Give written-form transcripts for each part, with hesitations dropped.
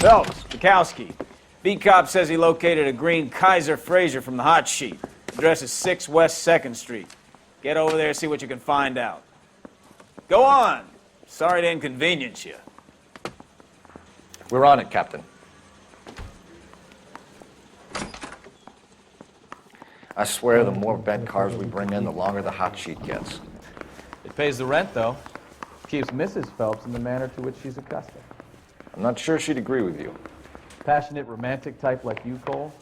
Phelps, Bukowski. B-Cop says he located a green Kaiser Frazer from the hot sheet. Address is 6 West 2nd Street. Get over there and see what you can find out. Go on. Sorry to inconvenience you. We're on it, Captain. I swear the more bent cars we bring in, the longer the hot sheet gets. It pays the rent, though. Keeps Mrs. Phelps in the manner to which she's accustomed. I'm not sure she'd agree with you. Passionate, romantic type like you, Cole?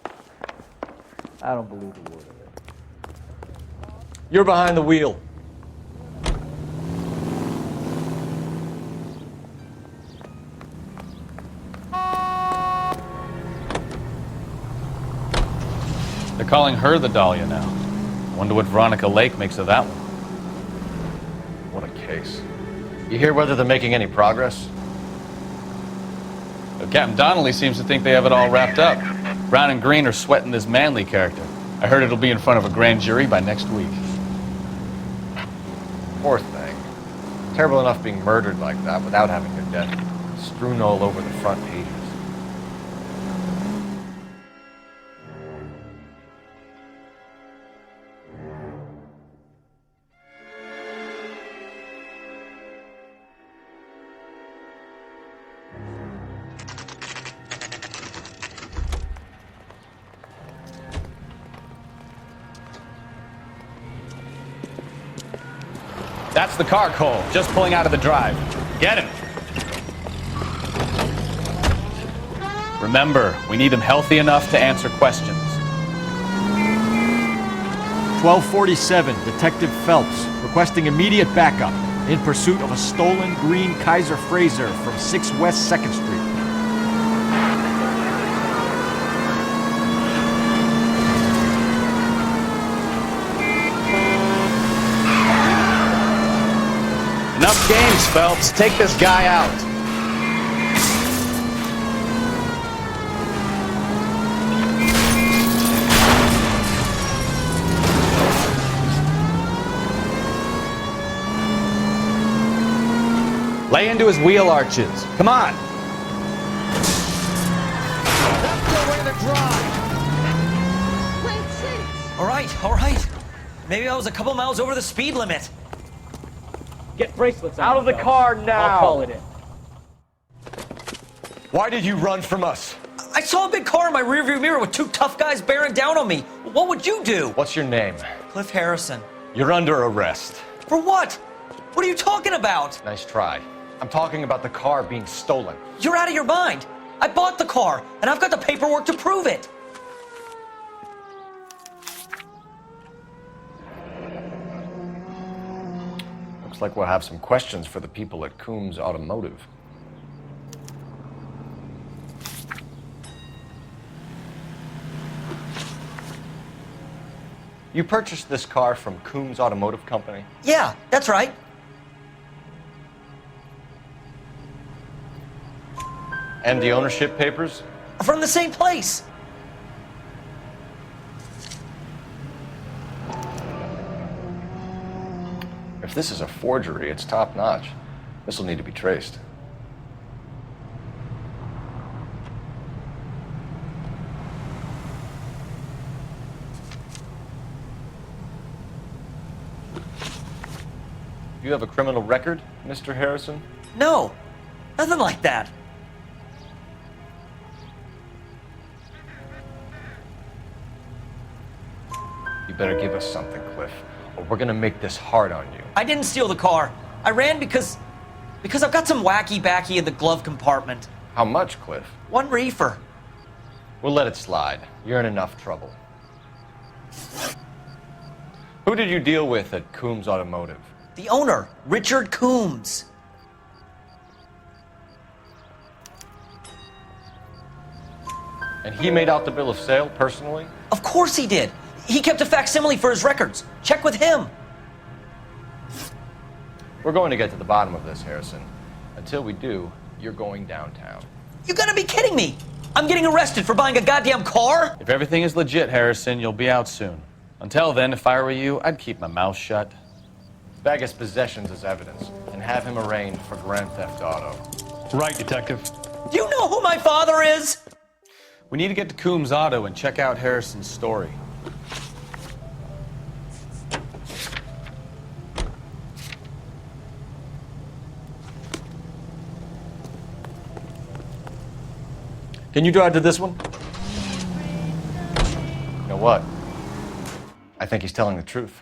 I don't believe a word of it. You're behind the wheel. They're calling her the Dahlia now. Wonder what Veronica Lake makes of that one. What a case. You hear whether they're making any progress? Well, Captain Donnelly seems to think they have it all wrapped up. Brown and Green are sweating this Manley character. I heard it'll be in front of a grand jury by next week. Poor thing. Terrible enough being murdered like that without having her death strewn all over the front pages. That's the car, Cole. Just pulling out of the drive. Get him. Remember, we need him healthy enough to answer questions. 1247, Detective Phelps, requesting immediate backup in pursuit of a stolen green Kaiser Frazer from 6 West 2nd Street. Enough games, Phelps. Take this guy out. Lay into his wheel arches. Come on. That's the way to drive. All right. Maybe I was a couple miles over the speed limit. Get bracelets Out of the car now! I'll call it in. Why did you run from us? I saw a big car in my rearview mirror with 2 tough guys bearing down on me. What would you do? What's your name? Cliff Harrison. You're under arrest. For what? What are you talking about? Nice try. I'm talking about the car being stolen. You're out of your mind. I bought the car, and I've got the paperwork to prove it. Looks like we'll have some questions for the people at Coombs Automotive. You purchased this car from Coombs Automotive Company? Yeah, that's right. And the ownership papers? From the same place. If this is a forgery, it's top-notch. This will need to be traced. Do you have a criminal record, Mr. Harrison? No, nothing like that. You better give us something, Cliff, or we're gonna make this hard on you. I didn't steal the car. I ran because I've got some wacky-backy in the glove compartment. How much, Cliff? 1 reefer. We'll let it slide. You're in enough trouble. Who did you deal with at Coombs Automotive? The owner, Richard Coombs. And he made out the bill of sale personally? Of course he did. He kept a facsimile for his records. Check with him. We're going to get to the bottom of this, Harrison. Until we do, you're going downtown. You gotta be kidding me. I'm getting arrested for buying a goddamn car? If everything is legit, Harrison, you'll be out soon. Until then, if I were you, I'd keep my mouth shut. Bag his possessions as evidence and have him arraigned for grand theft auto. Right, Detective. Do you know who my father is? We need to get to Coombs Auto and check out Harrison's story. Can you drive to this one? You know what? I think he's telling the truth.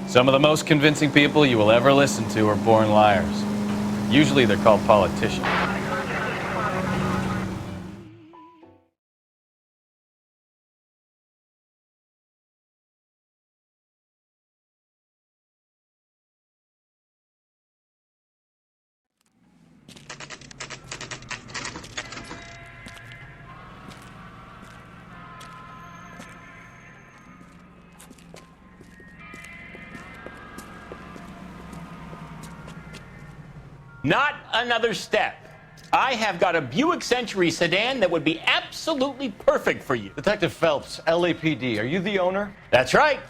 Some of the most convincing people you will ever listen to are born liars. Usually they're called politicians. Not another step. I have got a Buick Century sedan that would be absolutely perfect for you. Detective Phelps, LAPD, are you the owner? That's right.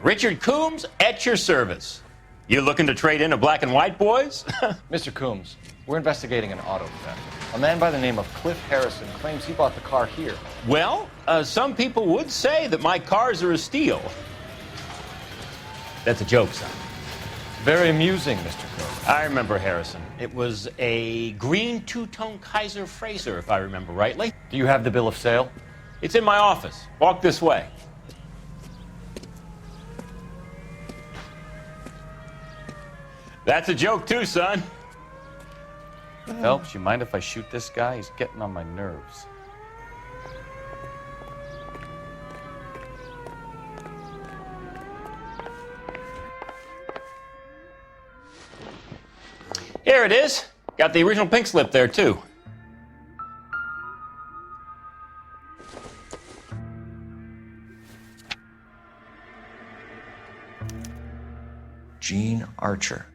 Richard Coombs at your service. You looking to trade in a black and white, boys? Mr. Coombs, we're investigating an auto theft. A man by the name of Cliff Harrison claims he bought the car here. Well, some people would say that my cars are a steal. That's a joke, son. Very amusing, Mr. Coombs. I remember Harrison. It was a green two-tone Kaiser Frazer, if I remember rightly. Do you have the bill of sale? It's in my office. Walk this way. That's a joke too, son. Phelps, you mind if I shoot this guy? He's getting on my nerves. Here it is. Got the original pink slip there, too. Gene Archer,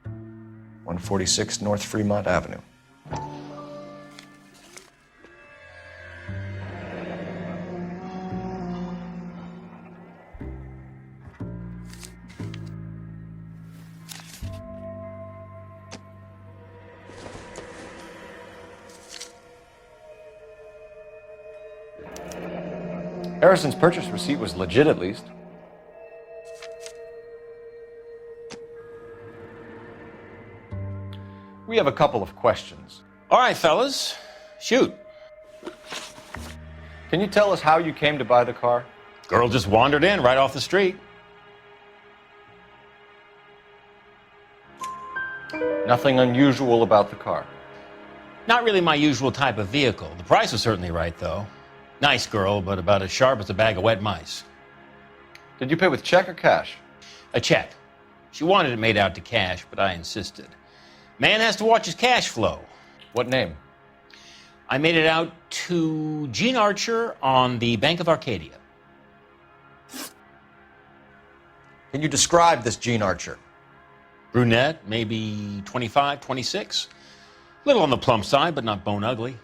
146 North Fremont Avenue. Harrison's purchase receipt was legit, at least. We have a couple of questions. All right, fellas. Shoot. Can you tell us how you came to buy the car? Girl just wandered in right off the street. Nothing unusual about the car. Not really my usual type of vehicle. The price was certainly right, though. Nice girl, but about as sharp as a bag of wet mice. Did you pay with check or cash? A check. She wanted it made out to cash, but I insisted. Man has to watch his cash flow. What name? I made it out to Gene Archer on the Bank of Arcadia. Can you describe this Gene Archer? Brunette, maybe 25, 26. Little on the plump side, but not bone ugly.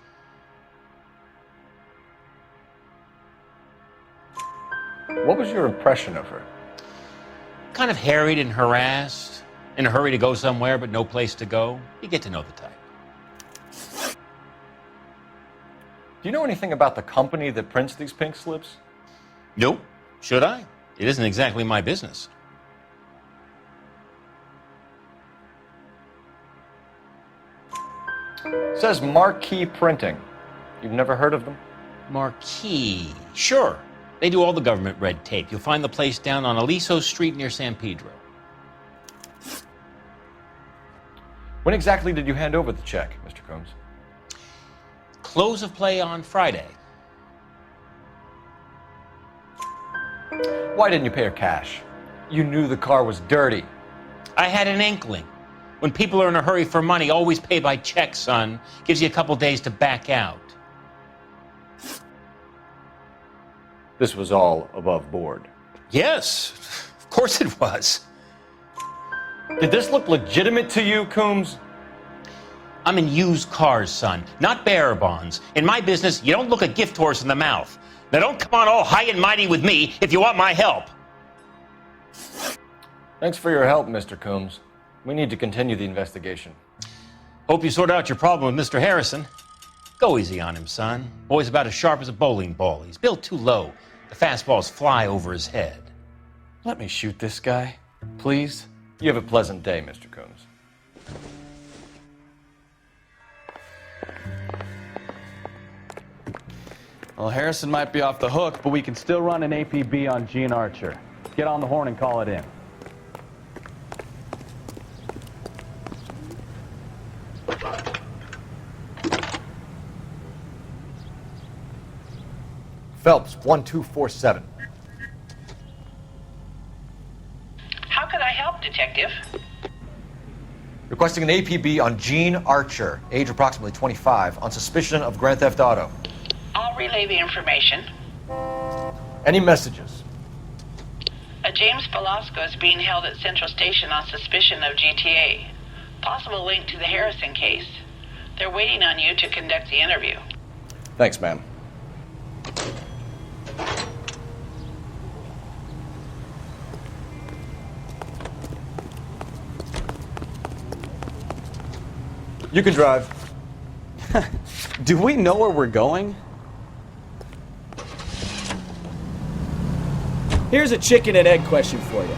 What was your impression of her? Kind of harried and harassed. In a hurry to go somewhere, but no place to go. You get to know the type. Do you know anything about the company that prints these pink slips? Nope. Should I? It isn't exactly my business. It says Marquee Printing. You've never heard of them? Marquee. Sure. They do all the government red tape. You'll find the place down on Aliso Street near San Pedro. When exactly did you hand over the check, Mr. Coombs? Close of play on Friday. Why didn't you pay her cash? You knew the car was dirty. I had an inkling. When people are in a hurry for money, always pay by check, son. Gives you a couple days to back out. This was all above board. Yes, of course it was. Did this look legitimate to you, Coombs? I'm in used cars, son, not bearer bonds. In my business, you don't look a gift horse in the mouth. Now don't come on all high and mighty with me if you want my help. Thanks for your help, Mr. Coombs. We need to continue the investigation. Hope you sorted out your problem with Mr. Harrison. Go easy on him, son. Boy's about as sharp as a bowling ball. He's built too low. The fastballs fly over his head. Let me shoot this guy, please. You have a pleasant day, Mr. Coombs. Well, Harrison might be off the hook, but we can still run an APB on Gene Archer. Get on the horn and call it in. Phelps, 1247. How can I help, Detective? Requesting an APB on Gene Archer, age approximately 25, on suspicion of Grand Theft Auto. I'll relay the information. Any messages? A James Velasco is being held at Central Station on suspicion of GTA. Possible link to the Harrison case. They're waiting on you to conduct the interview. Thanks, ma'am. You can drive. Do we know where we're going? Here's a chicken and egg question for you.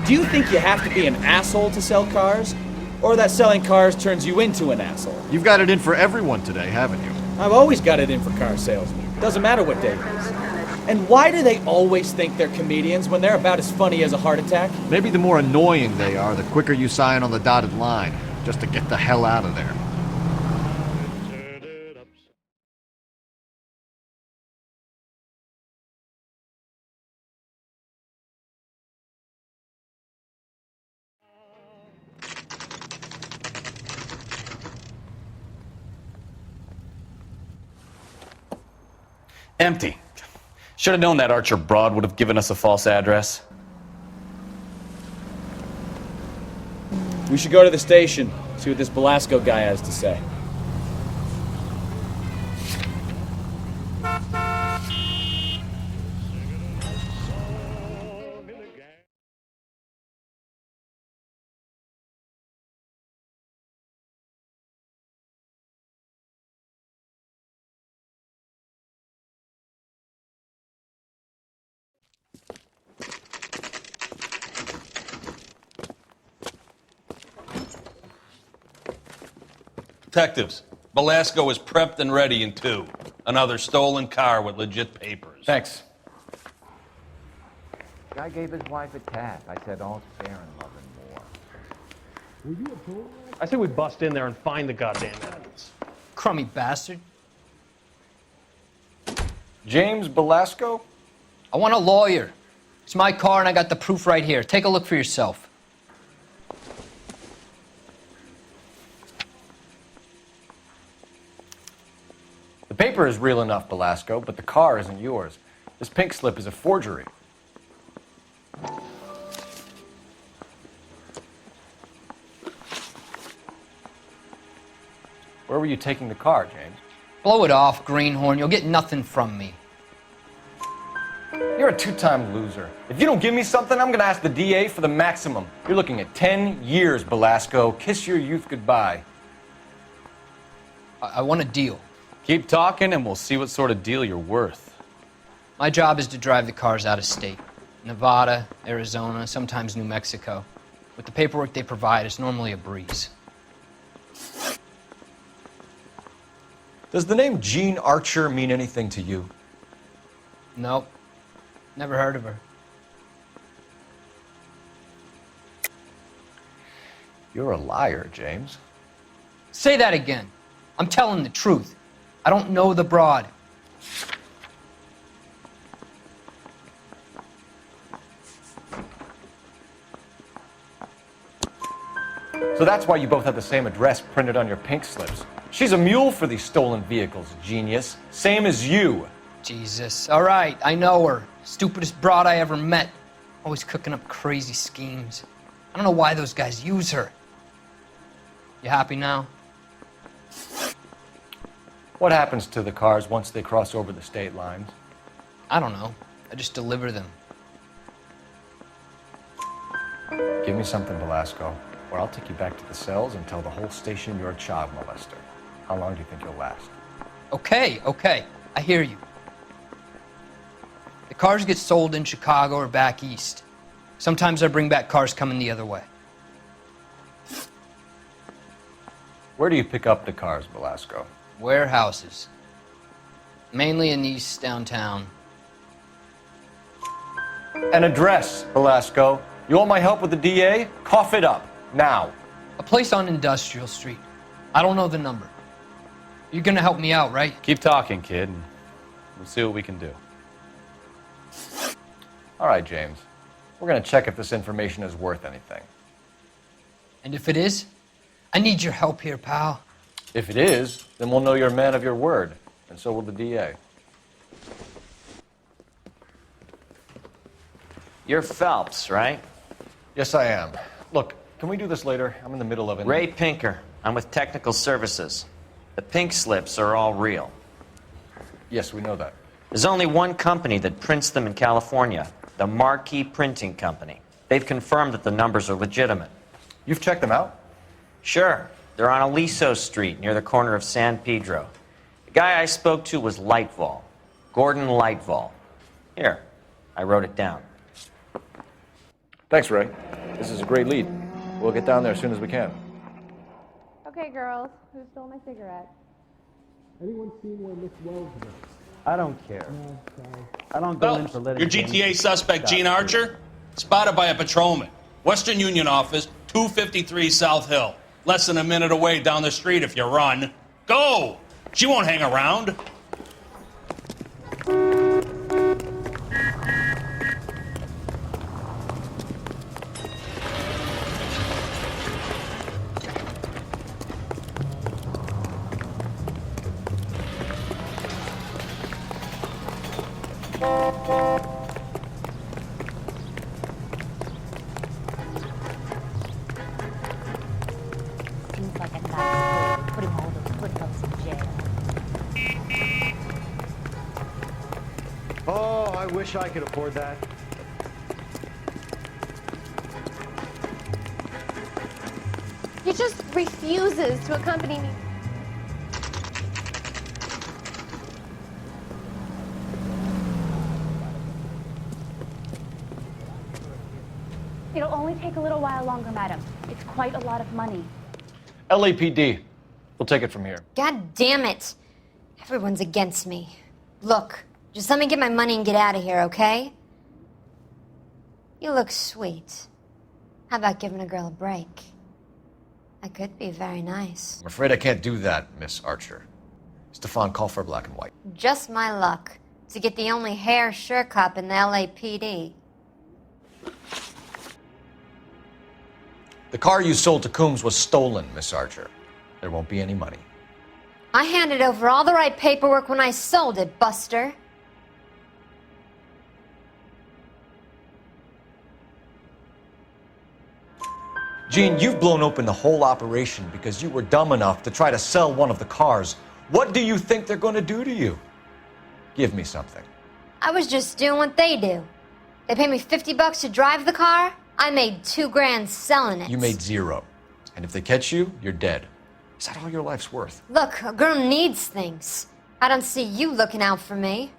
Do you think you have to be an asshole to sell cars? Or that selling cars turns you into an asshole? You've got it in for everyone today, haven't you? I've always got it in for car salesmen. Doesn't matter what day it is. And why do they always think they're comedians when they're about as funny as a heart attack? Maybe the more annoying they are, the quicker you sign on the dotted line, just to get the hell out of there. Empty. Should have known that Archer broad would have given us a false address. We should go to the station, see what this Velasco guy has to say. Detectives, Velasco is prepped and ready in 2. Another stolen car with legit papers. Thanks. Guy gave his wife a tat. I said, all's fair in love and war. I say we bust in there and find the goddamn evidence. Crummy bastard. James Velasco? I want a lawyer. It's my car and I got the proof right here. Take a look for yourself. The paper is real enough, Velasco, but the car isn't yours. This pink slip is a forgery. Where were you taking the car, James? Blow it off, greenhorn. You'll get nothing from me. You're a two-time loser. If you don't give me something, I'm gonna ask the DA for the maximum. You're looking at 10 years, Velasco. Kiss your youth goodbye. I want a deal. Keep talking and we'll see what sort of deal you're worth. My job is to drive the cars out of state. Nevada, Arizona, sometimes New Mexico. With the paperwork they provide, it's normally a breeze. Does the name Gene Archer mean anything to you? Nope. Never heard of her. You're a liar, James. Say that again. I'm telling the truth. I don't know the broad. So that's why you both have the same address printed on your pink slips. She's a mule for these stolen vehicles, genius. Same as you. Jesus. All right, I know her. Stupidest broad I ever met. Always cooking up crazy schemes. I don't know why those guys use her. You happy now? What happens to the cars once they cross over the state lines? I don't know. I just deliver them. Give me something, Velasco. or I'll take you back to the cells and tell the whole station you're a child molester. How long do you think you'll last? Okay, I hear you. The cars get sold in Chicago or back east. Sometimes I bring back cars coming the other way. Where do you pick up the cars, Belasco? Warehouses. Mainly in East downtown. An address, Belasco. You want my help with the DA? Cough it up, now. A place on Industrial Street. I don't know the number. You're gonna help me out, right? Keep talking, kid, and we'll see what we can do. All right, James. We're gonna check if this information is worth anything. And if it is, I need your help here, pal. If it is, then we'll know you're a man of your word, and so will the DA. You're Phelps, right? Yes, I am. Look, can we do this later? I'm in the middle of it. Ray Pinker. I'm with Technical Services. The pink slips are all real. Yes, we know that. There's only one company that prints them in California, the Marquee Printing Company. They've confirmed that the numbers are legitimate. You've checked them out? Sure. They're on Aliso Street, near the corner of San Pedro. The guy I spoke to was Lightval. Gordon Lightval. Here, I wrote it down. Thanks, Ray. This is a great lead. We'll get down there as soon as we can. Okay, girls, who stole my cigarette? Anyone seen where Miss Wells went? I don't care. I don't go in for Your litigation. GTA suspect, Gene Archer, spotted by a patrolman. Western Union office, 253 South Hill. Less than a minute away down the street if you run. Go! She won't hang around. Seems like a nice way putting all those footnotes in jail. Oh, I wish I could afford that. He just refuses to accompany me. It'll only take a little while longer, madam. It's quite a lot of money. LAPD. We'll take it from here. God damn it. Everyone's against me. Look, just let me get my money and get out of here, okay? You look sweet. How about giving a girl a break? I could be very nice. I'm afraid I can't do that, Miss Archer. Stefan, call for black and white. Just my luck to get the only hair sure cop in the LAPD. The car you sold to Coombs was stolen, Miss Archer. There won't be any money. I handed over all the right paperwork when I sold it, Buster. Gene, you've blown open the whole operation because you were dumb enough to try to sell one of the cars. What do you think they're going to do to you? Give me something. I was just doing what they do. They paid me $50 to drive the car. I made $2 grand selling it. You made zero. And if they catch you, you're dead. Is that all your life's worth? Look, a girl needs things. I don't see you looking out for me.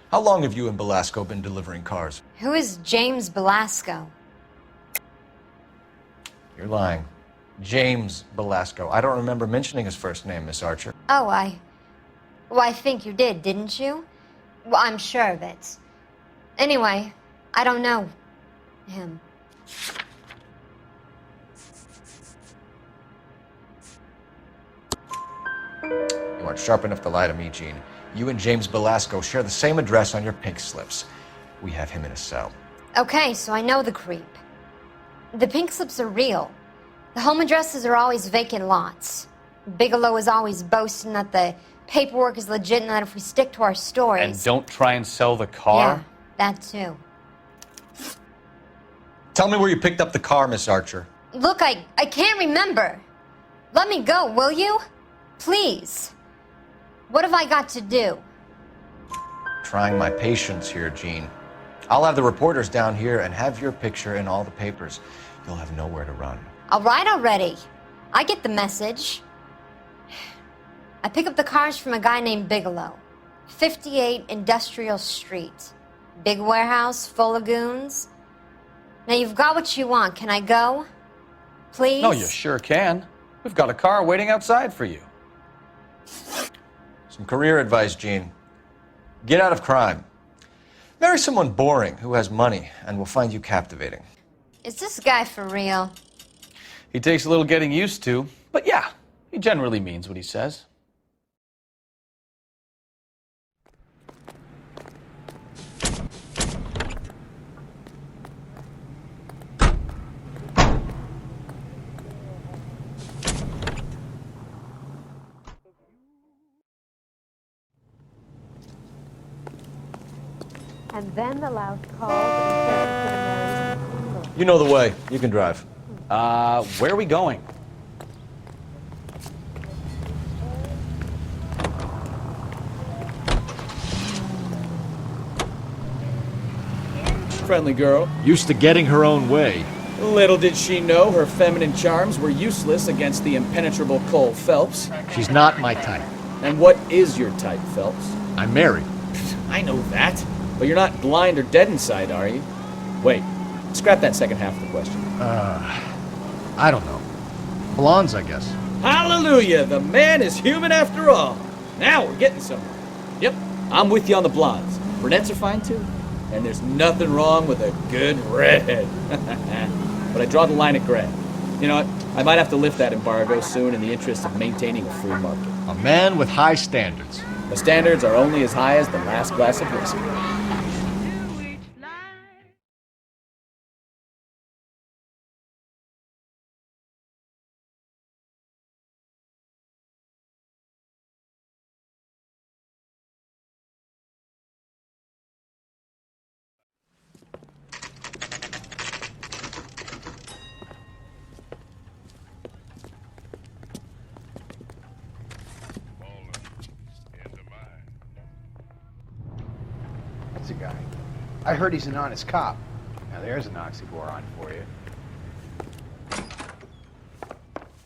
How long have you and Belasco been delivering cars? Who is James Belasco? You're lying. James Belasco. I don't remember mentioning his first name, Miss Archer. Oh, Well, I think you did, didn't you? Well, I'm sure of it. Anyway, I don't know him. You aren't sharp enough to lie to me, Gene. You and James Belasco share the same address on your pink slips. We have him in a cell. Okay, so I know the creep. The pink slips are real. The home addresses are always vacant lots. Bigelow is always boasting that the paperwork is legit and that if we stick to our stories... And don't try and sell the car? Yeah, that too. Tell me where you picked up the car, Miss Archer. Look, I can't remember. Let me go, will you? Please. What have I got to do? Trying my patience here, Gene. I'll have the reporters down here and have your picture in all the papers. You'll have nowhere to run. All right already. I get the message. I pick up the cars from a guy named Bigelow. 58 Industrial Street. Big warehouse full of goons. Now you've got what you want. Can I go? Please? No, you sure can. We've got a car waiting outside for you. Some career advice, Gene. Get out of crime. Marry someone boring who has money and will find you captivating. Is this guy for real? He takes a little getting used to, but yeah, he generally means what he says. And then the louse called and said to the man, You know the way. You can drive. Where are we going? Friendly girl. Used to getting her own way. Little did she know her feminine charms were useless against the impenetrable Cole Phelps. She's not my type. And what is your type, Phelps? I'm married. I know that. But you're not blind or dead inside, are you? Wait, scrap that second half of the question. I don't know. Blondes, I guess. Hallelujah! The man is human after all. Now we're getting somewhere. Yep, I'm with you on the blondes. Brunettes are fine too. And there's nothing wrong with a good redhead. But I draw the line at gray. You know what? I might have to lift that embargo soon in the interest of maintaining a free market. A man with high standards. The standards are only as high as the last glass of whiskey. That's a guy. I heard he's an honest cop. Now there's an oxymoron for you.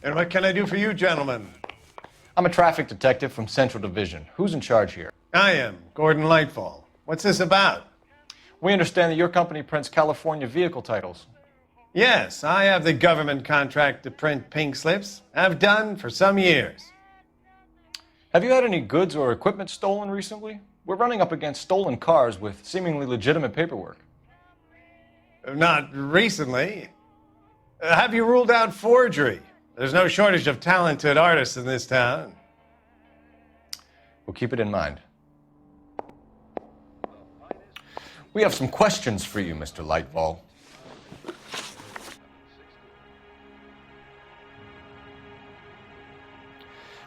And what can I do for you, gentlemen? I'm a traffic detective from Central Division. Who's in charge here? I am, Gordon Lightfall. What's this about? We understand that your company prints California vehicle titles. Yes, I have the government contract to print pink slips. I've done for some years. Have you had any goods or equipment stolen recently? We're running up against stolen cars with seemingly legitimate paperwork. Not recently. Have you ruled out forgery? There's no shortage of talented artists in this town. We'll keep it in mind. We have some questions for you, Mr. Lightfall.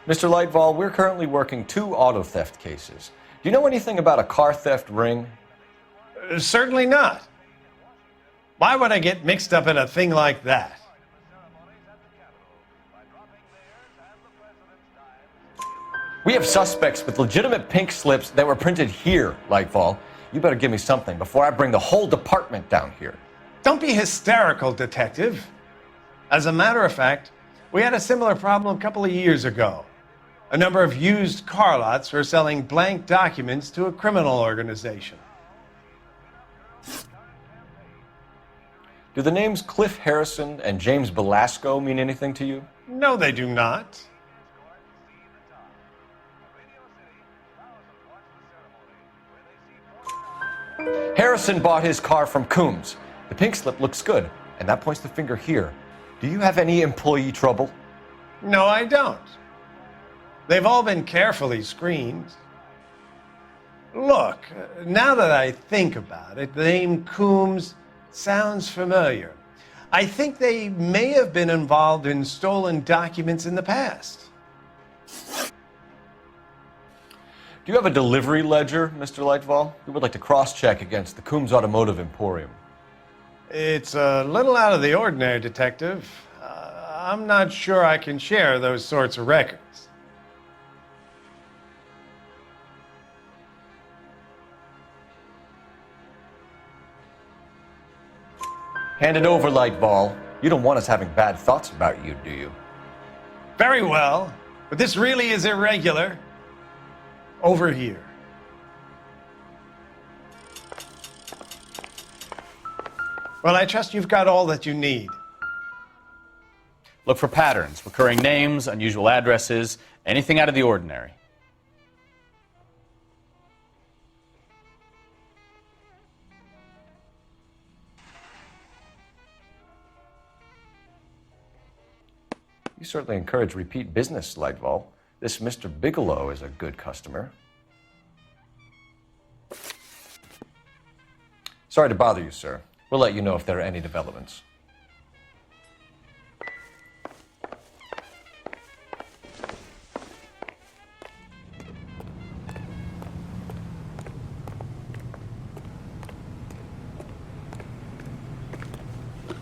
Mr. Lightfall, we're currently working 2 auto theft cases. Do you know anything about a car theft ring? Certainly not. Why would I get mixed up in a thing like that? We have suspects with legitimate pink slips that were printed here, Lightfall. You better give me something before I bring the whole department down here. Don't be hysterical, detective. As a matter of fact, we had a similar problem a couple of years ago. A number of used car lots were selling blank documents to a criminal organization. Do the names Cliff Harrison and James Belasco mean anything to you? No, they do not. Harrison bought his car from Coombs. The pink slip looks good, and that points the finger here. Do you have any employee trouble? No, I don't. They've all been carefully screened. Look, now that I think about it, the name Coombs sounds familiar. I think they may have been involved in stolen documents in the past. Do you have a delivery ledger, Mr. Lightfall? We would like to cross-check against the Coombs Automotive Emporium. It's a little out of the ordinary, Detective. I'm not sure I can share those sorts of records. Hand it over, Lightball. You don't want us having bad thoughts about you, do you? Very well, but this really is irregular. Over here. Well, I trust you've got all that you need. Look for patterns, recurring names, unusual addresses, anything out of the ordinary. You certainly encourage repeat business, Lightball. This Mr. Bigelow is a good customer. Sorry to bother you, sir. We'll let you know if there are any developments.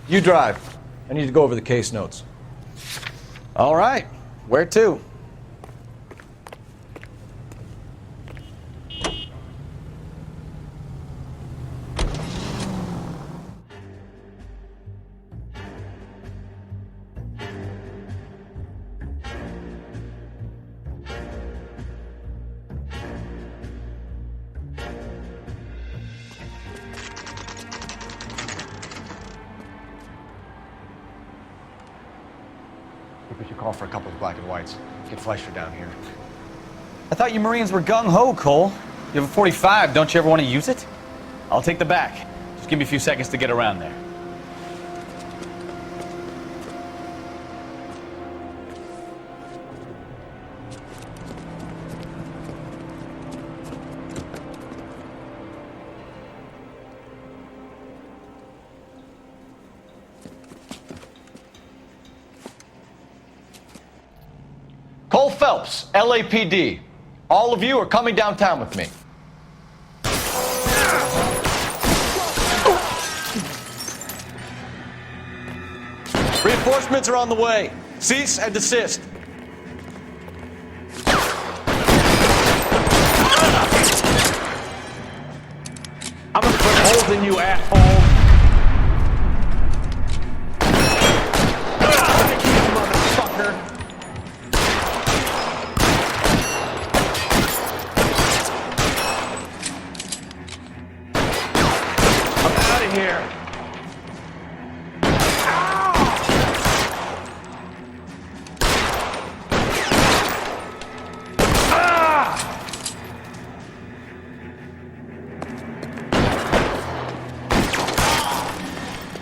You drive. I need to go over the case notes. All right. Where to? I think we should call for a couple of black and whites. Get Fleischer down here. I thought you Marines were gung-ho, Cole. You have a 45, don't you ever want to use it? I'll take the back. Just give me a few seconds to get around there. Cole Phelps, LAPD. All of you are coming downtown with me. Reinforcements are on the way. Cease and desist. I'm gonna put holes in you, asshole. Motherfucker. Here.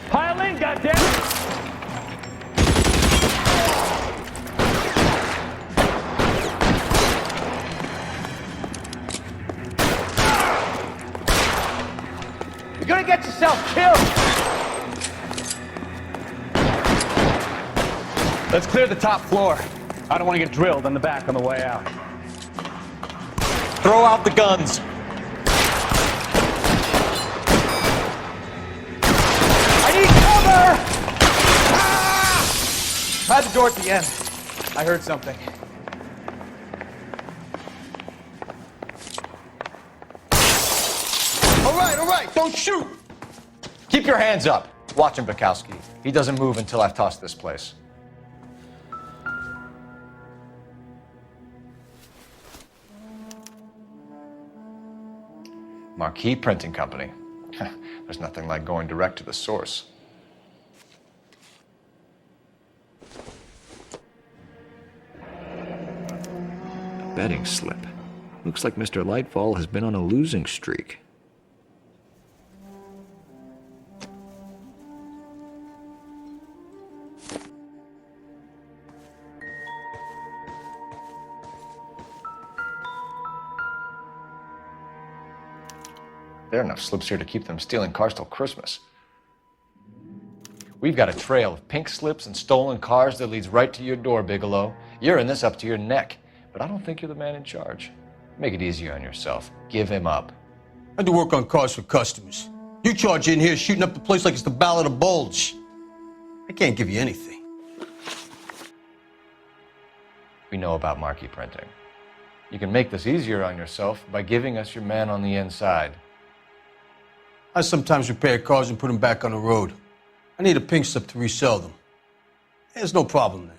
Pile in, goddammit! You're gonna get yourself killed! Let's clear the top floor. I don't want to get drilled on the back on the way out. Throw out the guns. I need cover! I had the door at the end. I heard something. All right, don't shoot! Keep your hands up. Watch him, Bukowski. He doesn't move until I've tossed this place. Marquis Printing Company. There's nothing like going direct to the source. Betting slip. Looks like Mr. Lightfall has been on a losing streak. There are enough slips here to keep them stealing cars till Christmas. We've got a trail of pink slips and stolen cars that leads right to your door, Bigelow. You're in this up to your neck, but I don't think you're the man in charge. Make it easier on yourself. Give him up. I do work on cars for customers. You charge in here shooting up the place like it's the Ballad of Bulge. I can't give you anything. We know about Marquis Printing. You can make this easier on yourself by giving us your man on the inside. I sometimes repair cars and put them back on the road. I need a pink slip to resell them. There's no problem there.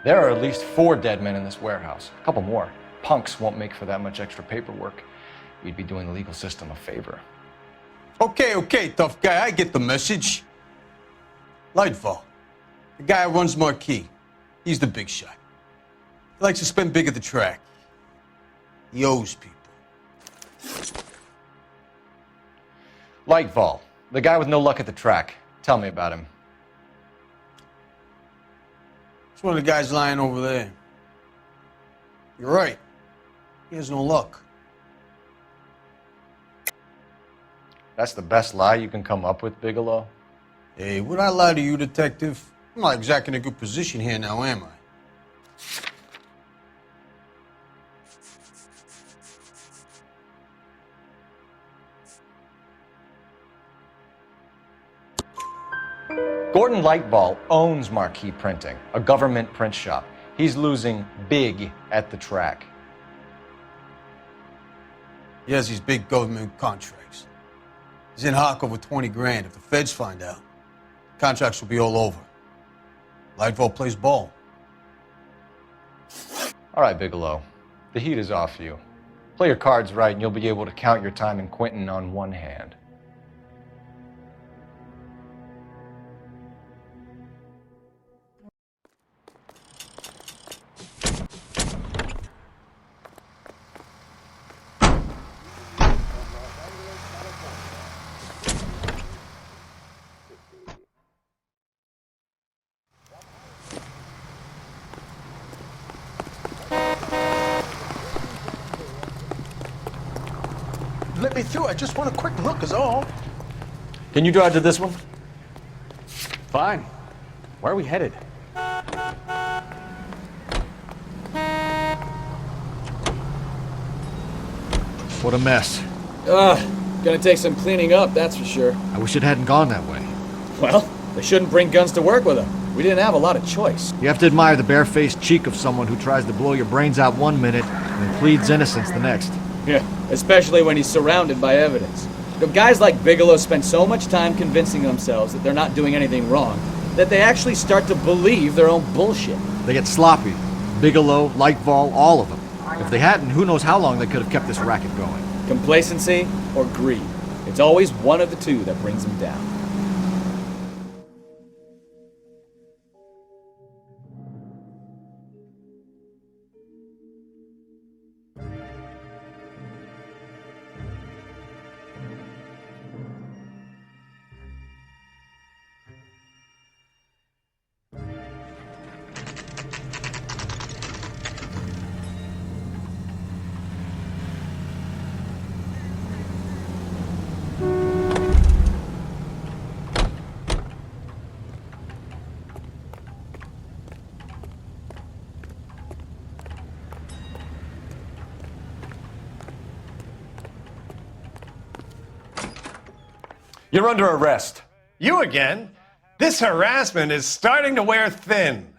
There are at least 4 dead men in this warehouse. A couple more. Punks won't make for that much extra paperwork. We'd be doing the legal system a favor. Okay, tough guy. I get the message. Lightfall, the guy who runs Marquis. He's the big shot. He likes to spend big at the track. He owes people. Lightfall, the guy with no luck at the track. Tell me about him. It's one of the guys lying over there. You're right. He has no luck. That's the best lie you can come up with, Bigelow? Hey, would I lie to you, detective? I'm not exactly in a good position here now, am I? Gordon Lightball owns Marquis Printing, a government print shop. He's losing big at the track. He has these big government contracts. He's in hock over 20 grand. If the feds find out, contracts will be all over. Lightfall plays ball. All right, Bigelow. The heat is off you. Play your cards right and you'll be able to count your time in Quentin on one hand. Let me through. I just want a quick look is all. Can you drive to this one? Fine. Where are we headed? What a mess. Gonna take some cleaning up, that's for sure. I wish it hadn't gone that way. Well, they shouldn't bring guns to work with them. We didn't have a lot of choice. You have to admire the barefaced cheek of someone who tries to blow your brains out one minute and then pleads innocence the next. Yeah, especially when he's surrounded by evidence. You know, guys like Bigelow spend so much time convincing themselves that they're not doing anything wrong that they actually start to believe their own bullshit. They get sloppy. Bigelow, Lightfall, all of them. If they hadn't, who knows how long they could have kept this racket going. Complacency or greed. It's always one of the two that brings them down. You're under arrest. You again? This harassment is starting to wear thin.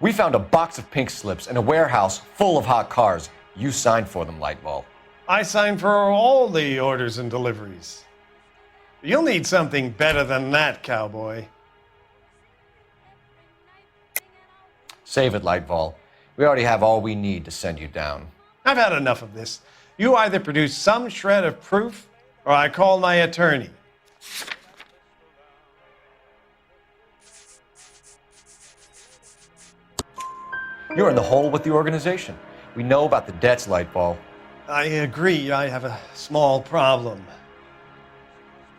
We found a box of pink slips in a warehouse full of hot cars. You signed for them, Lightball. I signed for all the orders and deliveries. You'll need something better than that, cowboy. Save it, Lightball. We already have all we need to send you down. I've had enough of this. You either produce some shred of proof, or I call my attorney. You're in the hole with the organization. We know about the debts, Lightball. I agree. I have a small problem.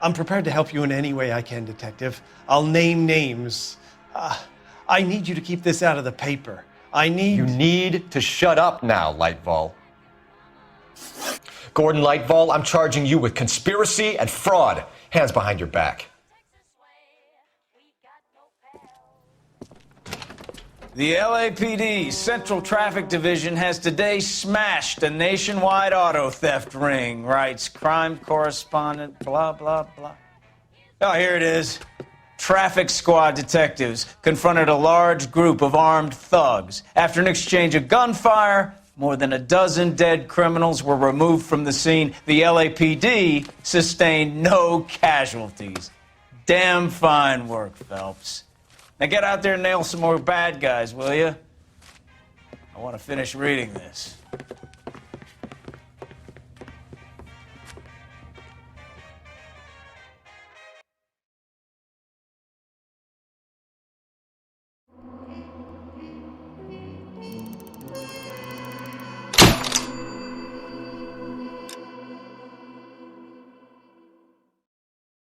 I'm prepared to help you in any way I can, Detective. I'll name names. I need you to keep this out of the paper. You need to shut up now, Lightball. Gordon Lightball, I'm charging you with conspiracy and fraud. Hands behind your back. The LAPD Central Traffic Division has today smashed a nationwide auto theft ring, writes crime correspondent, blah, blah, blah. Oh, here it is. Traffic squad detectives confronted a large group of armed thugs. After an exchange of gunfire, More than a dozen dead criminals were removed from the scene. The LAPD sustained no casualties. Damn fine work, Phelps. Now get out there and nail some more bad guys, will you? I want to finish reading this.